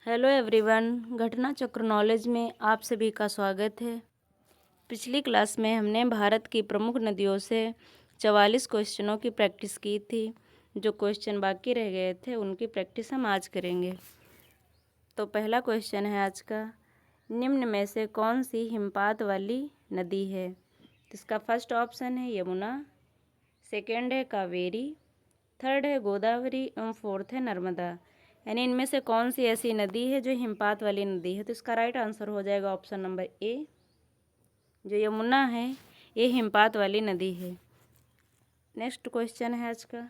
Hello everyone, घटना चक्र knowledge में आप सभी का स्वागत है। पिछली क्लास में हमने भारत की प्रमुख नदियों से 44 क्वेश्चनों की प्रैक्टिस की थी। जो क्वेश्चन बाकी रह गए थे उनकी प्रैक्टिस हम आज करेंगे। तो पहला क्वेश्चन है आज का, निम्न में से कौन सी हिमपात वाली नदी है? इसका फर्स्ट ऑप्शन है यमुना, सेकेंड है कावेरी, थर्ड है गोदावरी एवं फोर्थ है नर्मदा। यानी इनमें से कौन सी ऐसी नदी है जो हिमपात वाली नदी है? तो इसका राइट आंसर हो जाएगा ऑप्शन नंबर ए, जो यमुना है ये हिमपात वाली नदी है। नेक्स्ट क्वेश्चन है आज का,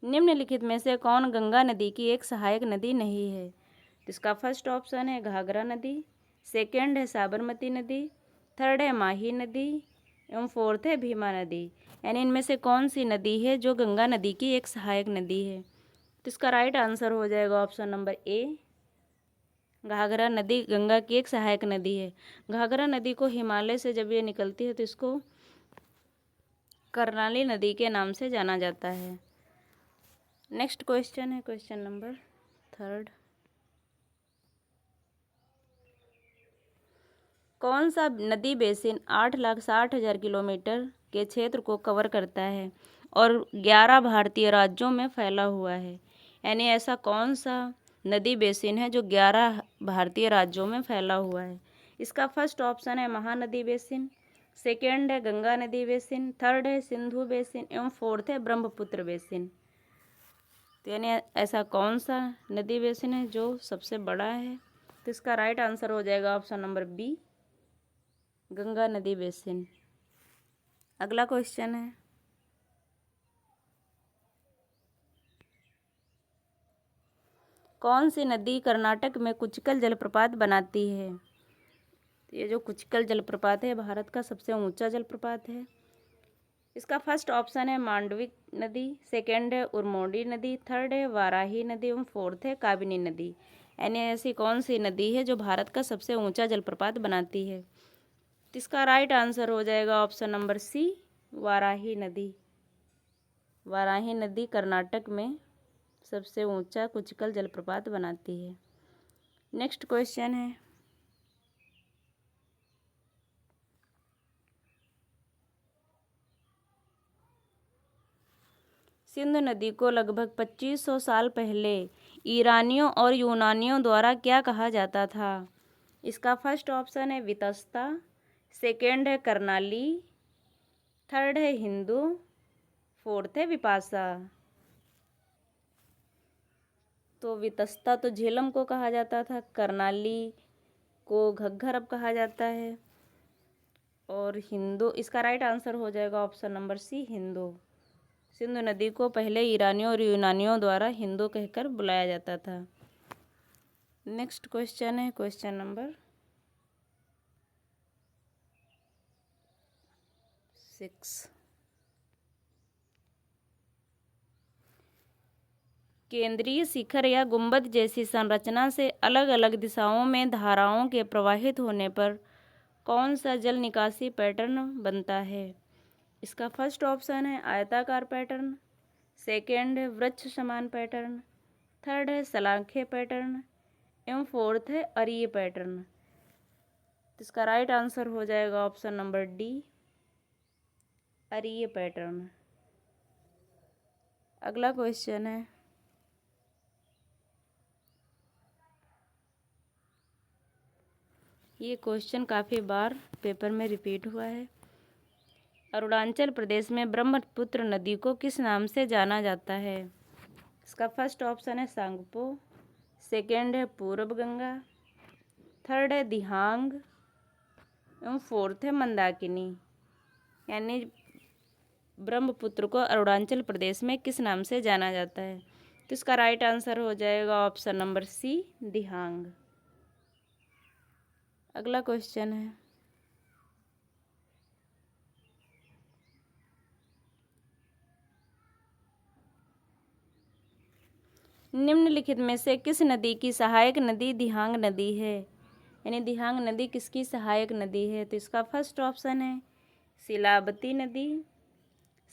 निम्नलिखित में से कौन गंगा नदी की एक सहायक नदी नहीं है? तो इसका फर्स्ट ऑप्शन है घाघरा नदी, सेकेंड है साबरमती नदी, थर्ड है माही नदी एवं फोर्थ है भीमा नदी। यानी इनमें से कौन सी नदी है जो गंगा नदी की एक सहायक नदी है? तो इसका राइट आंसर हो जाएगा ऑप्शन नंबर ए, घाघरा नदी गंगा की एक सहायक नदी है। घाघरा नदी को हिमालय से जब ये निकलती है तो इसको कर्णाली नदी के नाम से जाना जाता है। नेक्स्ट क्वेश्चन है क्वेश्चन नंबर 3। कौन सा नदी बेसिन 8,60,000 किलोमीटर के क्षेत्र को कवर करता है और 11 भारतीय राज्यों में फैला हुआ है? यानी ऐसा कौन सा नदी बेसिन है जो 11 भारतीय राज्यों में फैला हुआ है? इसका फर्स्ट ऑप्शन है महानदी बेसिन, सेकेंड है गंगा नदी बेसिन, थर्ड है सिंधु बेसिन एवं फोर्थ है ब्रह्मपुत्र बेसिन। तो यानी ऐसा कौन सा नदी बेसिन है जो सबसे बड़ा है? तो इसका राइट आंसर हो जाएगा ऑप्शन नंबर बी, गंगा नदी बेसिन। अगला क्वेश्चन है, कौन सी नदी कर्नाटक में कुचिकल जलप्रपात बनाती है? ये जो कुचिकल जलप्रपात है भारत का सबसे ऊंचा जलप्रपात है। इसका फर्स्ट ऑप्शन है मांडवी नदी, सेकेंड है उरमोंडी नदी, थर्ड है वाराही नदी एवं फोर्थ है काबिनी नदी। यानी ऐसी कौन सी नदी है जो भारत का सबसे ऊंचा जलप्रपात बनाती है? तो इसका राइट आंसर हो जाएगा ऑप्शन नंबर सी, वाराही नदी। वाराही नदी कर्नाटक में सबसे ऊंचा कुचिकल जलप्रपात बनाती है। नेक्स्ट क्वेश्चन है, सिंधु नदी को लगभग 2500 साल पहले ईरानियों और यूनानियों द्वारा क्या कहा जाता था? इसका फर्स्ट ऑप्शन है वितस्ता, सेकेंड है कर्नाली, थर्ड है हिंदू, फोर्थ है विपाशा। तो वितस्ता तो झेलम को कहा जाता था, कर्नाली को घग्गर अब कहा जाता है, और हिंदू इसका राइट आंसर हो जाएगा option number C, Hindu. Sindhu नदी को पहले ईरानियों और यूनानियों द्वारा हिंदू कहकर बुलाया जाता था। नेक्स्ट क्वेश्चन है क्वेश्चन नंबर 6। केंद्रीय शिखर या गुंबद जैसी संरचना से अलग अलग दिशाओं में धाराओं के प्रवाहित होने पर कौन सा जल निकासी पैटर्न बनता है? इसका फर्स्ट ऑप्शन है आयताकार पैटर्न, सेकेंड है वृक्ष समान पैटर्न, थर्ड है सलाखे पैटर्न एवं फोर्थ है अरीय पैटर्न। इसका राइट आंसर हो जाएगा ऑप्शन नंबर डी, अरीय पैटर्न। अगला क्वेश्चन है, ये क्वेश्चन काफ़ी बार पेपर में रिपीट हुआ है। अरुणाचल प्रदेश में ब्रह्मपुत्र नदी को किस नाम से जाना जाता है? इसका फर्स्ट ऑप्शन है सांगपो, सेकेंड है पूर्व गंगा, थर्ड है दिहांग एवं फोर्थ है मंदाकिनी। यानी ब्रह्मपुत्र को अरुणाचल प्रदेश में किस नाम से जाना जाता है? तो इसका राइट आंसर हो जाएगा ऑप्शन नंबर सी, दिहांग। अगला क्वेश्चन है, निम्नलिखित में से किस नदी की सहायक नदी दिहांग नदी है? यानी दिहांग नदी किसकी सहायक नदी है? तो इसका फर्स्ट ऑप्शन है शिलावती नदी,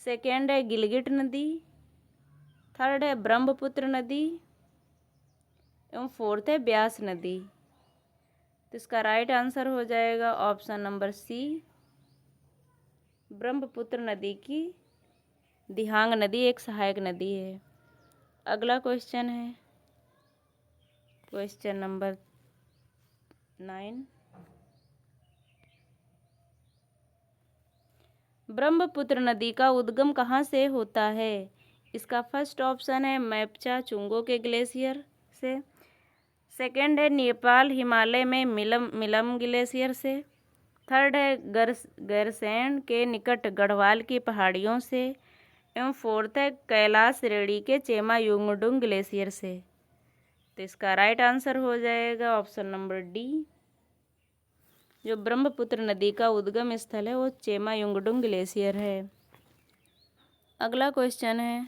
सेकेंड है गिलगिट नदी, थर्ड है ब्रह्मपुत्र नदी एवं फोर्थ है ब्यास नदी। तो इसका राइट आंसर हो जाएगा ऑप्शन नंबर सी, ब्रह्मपुत्र नदी की दिहांग नदी एक सहायक नदी है। अगला क्वेश्चन है क्वेश्चन नंबर 9। ब्रह्मपुत्र नदी का उद्गम कहाँ से होता है? इसका फर्स्ट ऑप्शन है मैप्चा चुंगो के ग्लेशियर से, सेकंड है नेपाल हिमालय में मिलम ग्लेशियर से, थर्ड है गैरसैंण के निकट गढ़वाल की पहाड़ियों से, एवं फोर्थ है कैलाश श्रेणी के चेमायुंगडुंग ग्लेशियर से। तो इसका राइट आंसर हो जाएगा ऑप्शन नंबर डी, जो ब्रह्मपुत्र नदी का उद्गम स्थल है वो चेमायुंगडुंग ग्लेशियर है। अगला क्वेश्चन है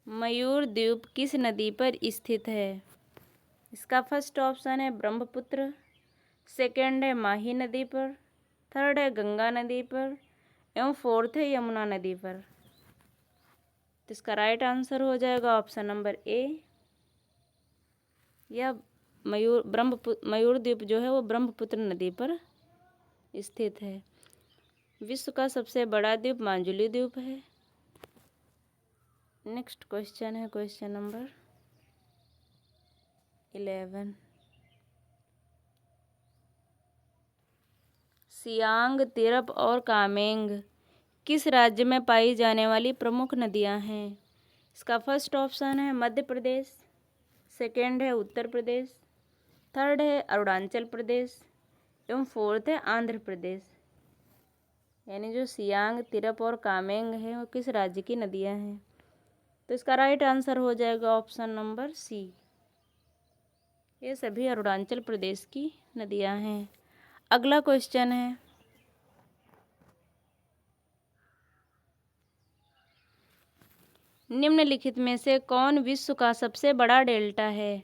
मयूर द्वीप किस नदी पर स्थित है? इसका फर्स्ट ऑप्शन है ब्रह्मपुत्र, सेकंड है माही नदी पर, थर्ड है गंगा नदी पर, एवं फोर्थ है यमुना नदी पर। तो इसका राइट आंसर हो जाएगा ऑप्शन नंबर ए, यह मयूर द्वीप जो है वो ब्रह्मपुत्र नदी पर स्थित है। विश्व का सबसे बड़ा द्वीप माजुली द्वीप है। नेक्स्ट क्वेश्चन है क्वेश्चन नंबर 11। सियांग, तिरप और कामेंग किस राज्य में पाई जाने वाली प्रमुख नदियां हैं? इसका फर्स्ट ऑप्शन है मध्य प्रदेश, सेकंड है उत्तर प्रदेश, थर्ड है अरुणाचल प्रदेश, एवं फोर्थ है आंध्र प्रदेश। यानी जो सियांग, तिरप और कामेंग है वो किस राज्य की नदियां हैं? तो इसका राइट आंसर हो जाएगा ऑप्शन नंबर सी, ये सभी अरुणाचल प्रदेश की नदियां हैं। अगला क्वेश्चन है निम्नलिखित में से कौन विश्व का सबसे बड़ा डेल्टा है?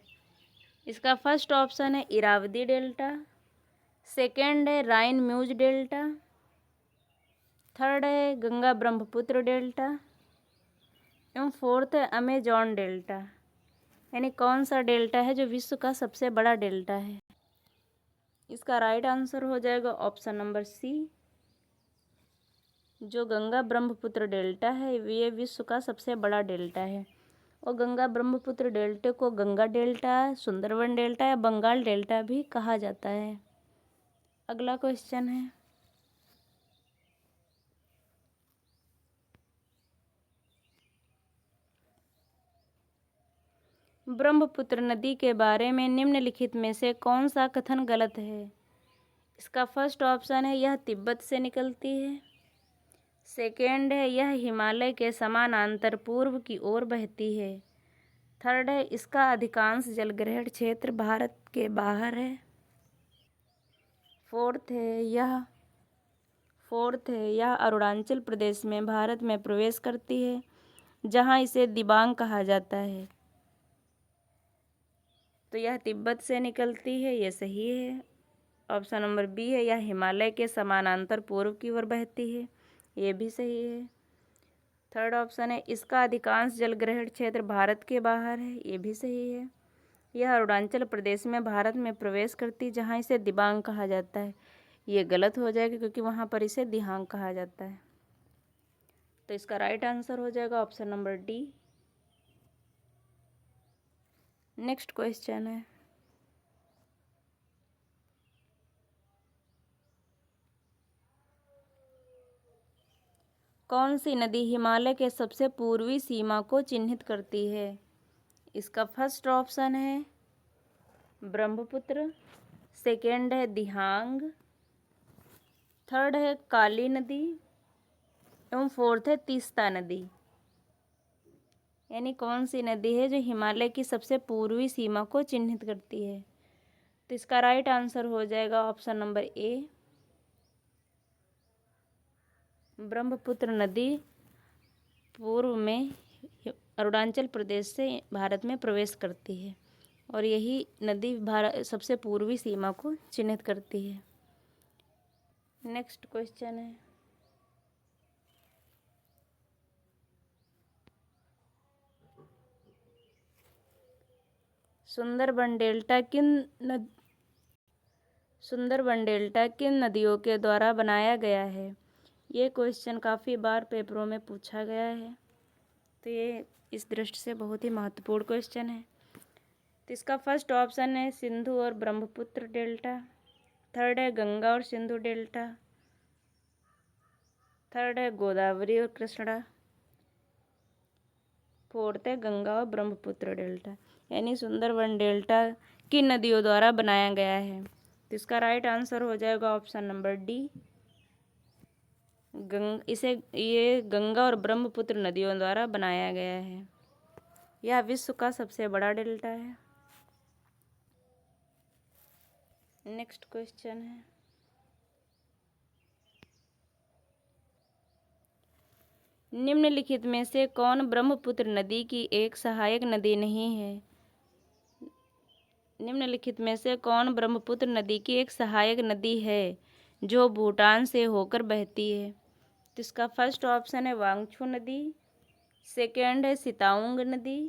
इसका फर्स्ट ऑप्शन है इरावदी डेल्टा, सेकंड है राइन म्यूज डेल्टा, थर्ड है गंगा ब्रह्मपुत्र डेल्टा, एवं फोर्थ है अमेजॉन डेल्टा। यानी कौन सा डेल्टा है जो विश्व का सबसे बड़ा डेल्टा है? इसका राइट आंसर हो जाएगा ऑप्शन नंबर सी, जो गंगा ब्रह्मपुत्र डेल्टा है ये विश्व का सबसे बड़ा डेल्टा है। और गंगा ब्रह्मपुत्र डेल्टा को गंगा डेल्टा, सुंदरवन डेल्टा या बंगाल डेल्टा भी कहा जाता है। अगला क्वेश्चन है ब्रह्मपुत्र नदी के बारे में निम्नलिखित में से कौन सा कथन गलत है? इसका फर्स्ट ऑप्शन है यह तिब्बत से निकलती है, सेकंड है यह हिमालय के समानांतर पूर्व की ओर बहती है, थर्ड है इसका अधिकांश जलग्रहण क्षेत्र भारत के बाहर है, फोर्थ है यह अरुणाचल प्रदेश में भारत में प्रवेश करती है जहां इसे दिबांग कहा जाता है। तो यह तिब्बत से निकलती है, ये सही है। ऑप्शन नंबर बी है यह हिमालय के समानांतर पूर्व की ओर बहती है, ये भी सही है। थर्ड ऑप्शन है इसका अधिकांश जलग्रहण क्षेत्र भारत के बाहर है, ये भी सही है। यह अरुणाचल प्रदेश में भारत में प्रवेश करती जहाँ इसे दिबांग कहा जाता है, ये गलत हो जाएगा क्योंकि वहाँ पर इसे दिहांग कहा जाता है। तो इसका राइट आंसर हो जाएगा option number D. Next question है कौन सी नदी हिमालय के सबसे पूर्वी सीमा को चिन्हित करती है? इसका फर्स्ट ऑप्शन है ब्रह्मपुत्र, सेकंड है दिहांग, थर्ड है काली नदी, एवं फोर्थ है तीस्ता नदी। यानी कौन सी नदी है जो हिमालय की सबसे पूर्वी सीमा को चिन्हित करती है? तो इसका राइट आंसर हो जाएगा ऑप्शन नंबर ए, ब्रह्मपुत्र नदी पूर्व में अरुणाचल प्रदेश से भारत में प्रवेश करती है और यही नदी भारत सबसे पूर्वी सीमा को चिन्हित करती है। नेक्स्ट क्वेश्चन है सुंदरबन डेल्टा किन नदियों के द्वारा बनाया गया है? ये क्वेश्चन काफ़ी बार पेपरों में पूछा गया है, तो ये इस दृष्टि से बहुत ही महत्वपूर्ण क्वेश्चन है। तो इसका फर्स्ट ऑप्शन है सिंधु और ब्रह्मपुत्र डेल्टा। थर्ड है गंगा और सिंधु डेल्टा। थर्ड है गोदावरी और कृष्णा। फोर्थ है गंगा और ब्रह्मपुत्र डेल्टा, यानी सुंदरबन डेल्टा किन नदियों द्वारा बनाया गया है? तो इसका राइट आंसर हो जाएगा ऑप्शन नंबर डी। ये गंगा और ब्रह्मपुत्र नदियों द्वारा बनाया गया है। यह विश्व का सबसे बड़ा डेल्टा है। नेक्स्ट क्वेश्चन है, निम्नलिखित में से कौन ब्रह्मपुत्र नदी की एक सहायक नदी नहीं है? निम्नलिखित में से कौन ब्रह्मपुत्र नदी की एक सहायक नदी है जो भूटान से होकर बहती है? तो इसका फर्स्ट ऑप्शन है वांगछू नदी। सेकेंड है सिताउंग नदी।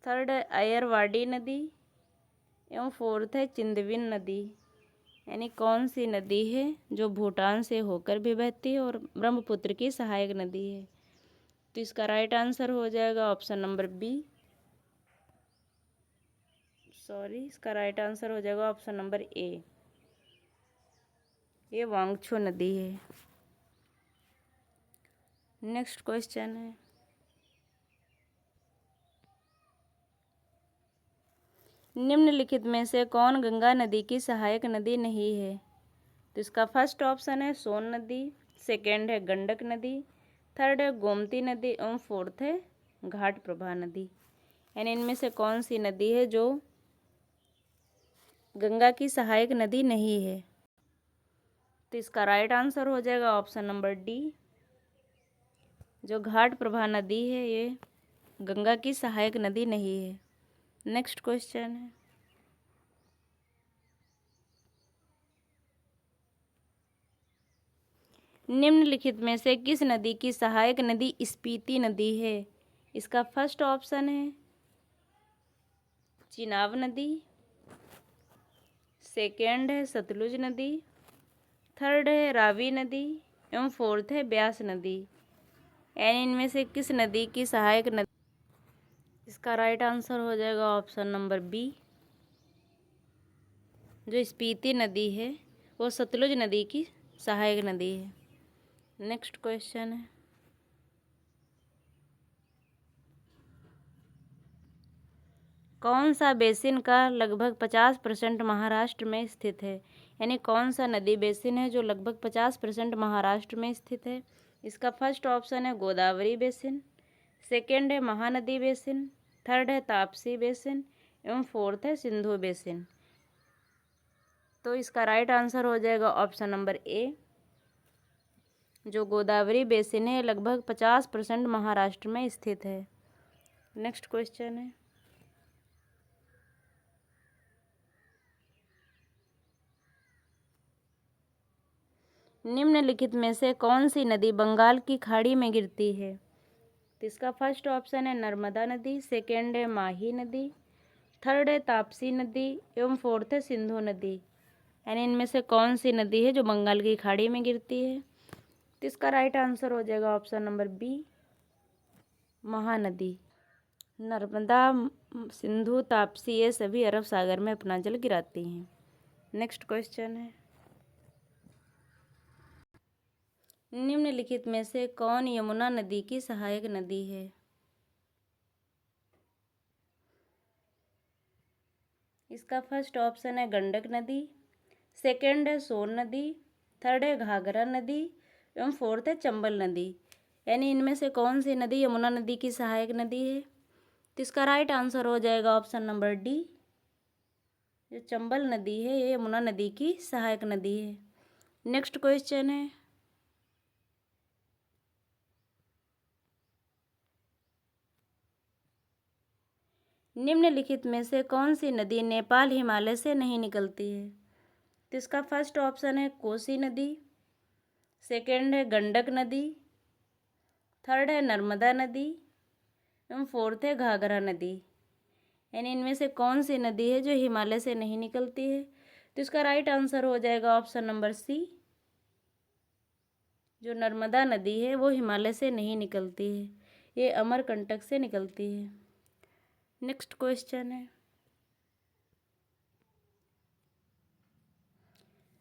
थर्ड है अयरवाड़ी नदी एवं फोर्थ है चिंदविन नदी। यानी कौन सी नदी है जो भूटान से होकर भी बहती है और ब्रह्मपुत्र की सहायक नदी है? तो इसका राइट आंसर हो जाएगा ऑप्शन नंबर बी। इसका राइट आंसर हो जाएगा ऑप्शन नंबर ए। ये वांगछू नदी है। नेक्स्ट क्वेश्चन है, निम्नलिखित में से कौन गंगा नदी की सहायक नदी नहीं है? तो इसका फर्स्ट ऑप्शन है सोन नदी। सेकेंड है गंडक नदी। थर्ड है गोमती नदी एवं फोर्थ है घाट प्रभा नदी। यानी इनमें से कौन सी नदी है जो गंगा की सहायक नदी नहीं है? तो इसका राइट आंसर हो जाएगा ऑप्शन नंबर डी। जो घाट प्रभा नदी है ये गंगा की सहायक नदी नहीं है। नेक्स्ट क्वेश्चन है, निम्नलिखित में से किस नदी की सहायक नदी स्पीति नदी है? इसका फर्स्ट ऑप्शन है चिनाब नदी। सेकेंड है सतलुज नदी। थर्ड है रावी नदी एवं फोर्थ है ब्यास नदी। यानी इनमें से किस नदी की सहायक नदी? इसका राइट आंसर हो जाएगा ऑप्शन नंबर बी। जो स्पीति नदी है वो सतलुज नदी की सहायक नदी है। नेक्स्ट क्वेश्चन है, कौन सा बेसिन का लगभग 50% महाराष्ट्र में स्थित है? यानी कौन सा नदी बेसिन है जो लगभग 50% महाराष्ट्र में स्थित है? इसका फर्स्ट ऑप्शन है गोदावरी बेसिन। सेकेंड है महानदी बेसिन। थर्ड है तापसी बेसिन एवं फोर्थ है सिंधु बेसिन। तो इसका राइट आंसर हो जाएगा ऑप्शन नंबर ए। जो गोदावरी बेसिन है लगभग 50% महाराष्ट्र में स्थित है। नेक्स्ट क्वेश्चन है, निम्नलिखित में से कौन सी नदी बंगाल की खाड़ी में गिरती है? तो इसका फर्स्ट ऑप्शन है नर्मदा नदी। सेकेंड है माही नदी। थर्ड है तापसी नदी एवं फोर्थ है सिंधु नदी। यानी इनमें से कौन सी नदी है जो बंगाल की खाड़ी में गिरती है? तो इसका राइट आंसर हो जाएगा option number B Mahanadi. Narmada, Sindhu, Tapsi ये सभी अरब सागर में अपना जल गिराती हैं। नेक्स्ट क्वेश्चन है, निम्नलिखित में से कौन यमुना नदी की सहायक नदी है? इसका फर्स्ट ऑप्शन है गंडक नदी। सेकेंड है सोन नदी। थर्ड है घाघरा नदी एवं फोर्थ है चंबल नदी। यानी इनमें से कौन सी नदी यमुना नदी की सहायक नदी है? तो इसका राइट आंसर हो जाएगा ऑप्शन नंबर डी। जो चंबल नदी है ये यमुना नदी की सहायक नदी है। नेक्स्ट क्वेश्चन है, निम्नलिखित में से कौन सी नदी नेपाल हिमालय से नहीं निकलती है? तो इसका फर्स्ट ऑप्शन है कोसी नदी। सेकेंड है गंडक नदी। थर्ड है नर्मदा नदी एवं फोर्थ है घाघरा नदी। यानी इनमें से कौन सी नदी है जो हिमालय से नहीं निकलती है? तो इसका राइट आंसर हो जाएगा ऑप्शन नंबर सी। जो नर्मदा नदी है वो हिमालय से नहीं निकलती है, ये अमरकंटक से निकलती है। नेक्स्ट क्वेश्चन है,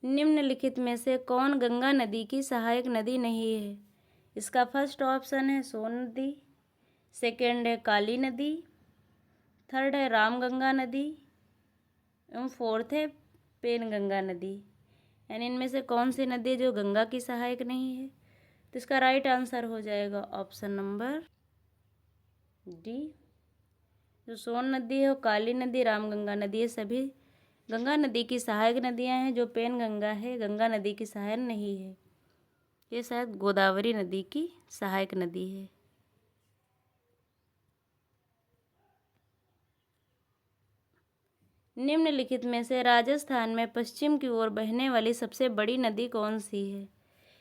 निम्नलिखित में से कौन गंगा नदी की सहायक नदी नहीं है? इसका फर्स्ट ऑप्शन है सोन नदी, सेकेंड है काली नदी, थर्ड है रामगंगा नदी एवं फोर्थ है पेनगंगा नदी। यानी इनमें से कौन सी नदी जो गंगा की सहायक नहीं है? तो इसका राइट आंसर हो जाएगा ऑप्शन नंबर डी। जो सोन नदी है, वो काली नदी, रामगंगा नदी, ये सभी गंगा नदी की सहायक नदियां हैं। जो पेनगंगा है गंगा नदी की सहायक नहीं है, ये शायद गोदावरी नदी की सहायक नदी है। निम्नलिखित में से राजस्थान में पश्चिम की ओर बहने वाली सबसे बड़ी नदी कौन सी है?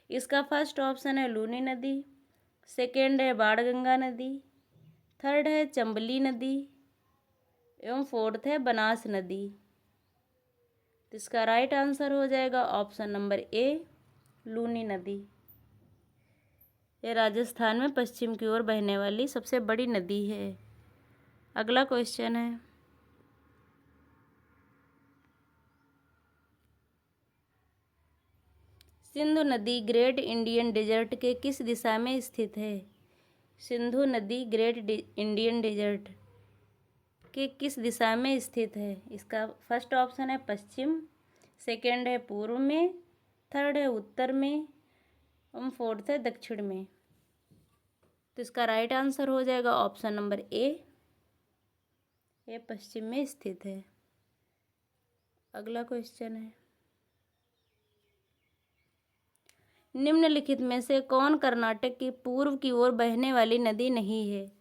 इसका फर्स्ट ऑप्शन है लूनी नदी, सेकेंड है बाणगंगा नदी, थर्ड है चंबली नदी एवं फोर्थ है बनास नदी। तो इसका राइट आंसर हो जाएगा ऑप्शन नंबर ए, लूनी नदी। ये राजस्थान में पश्चिम की ओर बहने वाली सबसे बड़ी नदी है। अगला क्वेश्चन है, सिंधु नदी ग्रेट इंडियन डेजर्ट के किस दिशा में स्थित है? सिंधु नदी ग्रेट इंडियन डेजर्ट के किस दिशा में स्थित है? इसका फर्स्ट ऑप्शन है पश्चिम, सेकेंड है पूर्व में, थर्ड है उत्तर में और फोर्थ है दक्षिण में। तो इसका राइट आंसर हो जाएगा ऑप्शन नंबर ए, ये पश्चिम में स्थित है। अगला क्वेश्चन है, निम्नलिखित में से कौन कर्नाटक की पूर्व की ओर बहने वाली नदी नहीं है?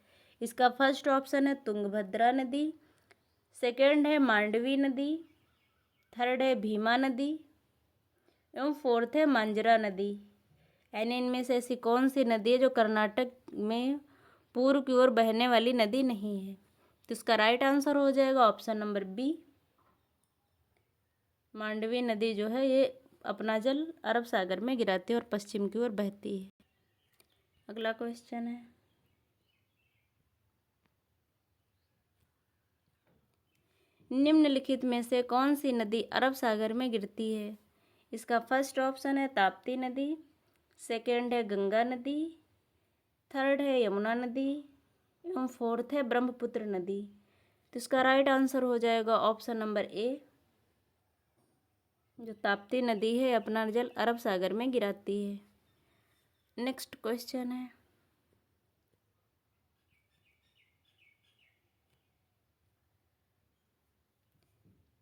इसका फर्स्ट ऑप्शन है तुंगभद्रा नदी, सेकेंड है मांडवी नदी, थर्ड है भीमा नदी एवं फोर्थ है मांजरा नदी। यानी इनमें से ऐसी कौन सी नदी है जो कर्नाटक में पूर्व की ओर बहने वाली नदी नहीं है? तो इसका राइट आंसर हो जाएगा ऑप्शन नंबर बी, मांडवी नदी जो है ये अपना जल अरब सागर में गिराती है और पश्चिम की ओर बहती है। अगला क्वेश्चन है, निम्नलिखित में से कौन सी नदी अरब सागर में गिरती है? इसका फर्स्ट ऑप्शन है ताप्ती नदी, सेकेंड है गंगा नदी, थर्ड है यमुना नदी एवं फोर्थ है ब्रह्मपुत्र नदी। तो इसका राइट आंसर हो जाएगा ऑप्शन नंबर ए, जो ताप्ती नदी है अपना जल अरब सागर में गिराती है। नेक्स्ट क्वेश्चन है,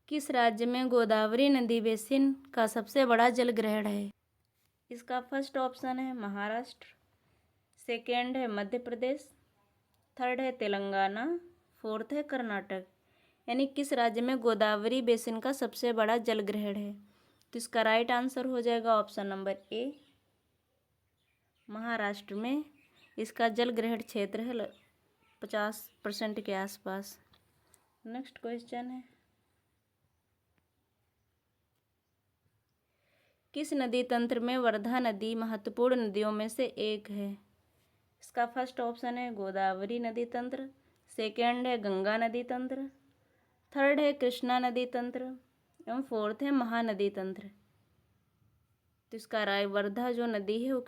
किस राज्य में गोदावरी नदी बेसिन का सबसे बड़ा जल ग्रहण है? इसका फर्स्ट ऑप्शन है महाराष्ट्र, सेकेंड है मध्य प्रदेश, थर्ड है तेलंगाना, फोर्थ है कर्नाटक। यानी किस राज्य में गोदावरी बेसिन का सबसे बड़ा जल ग्रहण है? तो इसका राइट आंसर हो जाएगा ऑप्शन नंबर ए, महाराष्ट्र में इसका जल ग्रहण क्षेत्र है 50% के आसपास। नेक्स्ट क्वेश्चन है, किस नदी तंत्र में वर्धा नदी महत्वपूर्ण नदियों में से एक है? इसका फर्स्ट ऑप्शन है गोदावरी नदी तंत्र, सेकेंड है गंगा नदी तंत्र, थर्ड है कृष्णा नदी तंत्र एवं फोर्थ है महानदी तंत्र। तो इसका राय वर्धा जो नदी है वो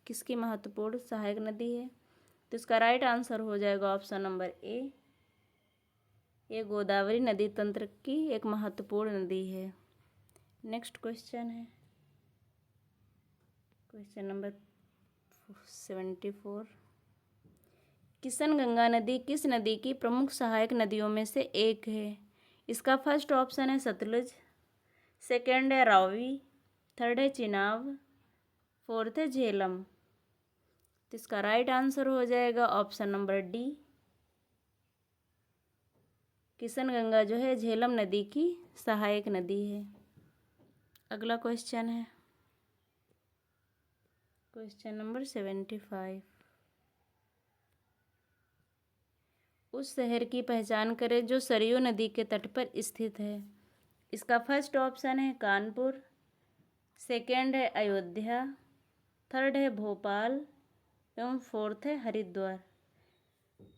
किसकी महत्वपूर्ण सहायक नदी है? तो इसका राइट आंसर हो जाएगा ऑप्शन नंबर ए, ये गोदावरी नदी तंत्र की एक महत्वपूर्ण नदी है। नेक्स्ट क्वेश्चन है, क्वेश्चन नंबर 74, किशनगंगा नदी किस नदी की प्रमुख सहायक नदियों में से एक है? इसका फर्स्ट ऑप्शन है सतलुज, सेकेंड है रावी, थर्ड है चिनाब, फोर्थ है झेलम। तो इसका राइट आंसर हो जाएगा ऑप्शन नंबर डी, किशनगंगा जो है झेलम नदी की सहायक नदी है। अगला क्वेश्चन है, क्वेश्चन नंबर 75, उस शहर की पहचान करें जो सरयू नदी के तट पर स्थित है। इसका फर्स्ट ऑप्शन है कानपुर, सेकेंड है अयोध्या, थर्ड है भोपाल एवं फोर्थ है हरिद्वार।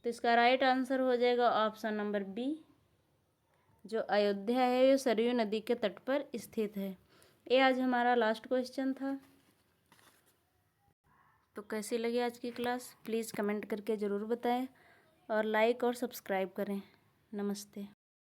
तो इसका राइट आंसर हो जाएगा ऑप्शन नंबर बी, जो अयोध्या है ये सरयू नदी के तट पर स्थित है। ये आज हमारा लास्ट क्वेश्चन था। तो कैसी लगी आज की क्लास, प्लीज़ कमेंट करके ज़रूर बताएं और लाइक और सब्सक्राइब करें। नमस्ते।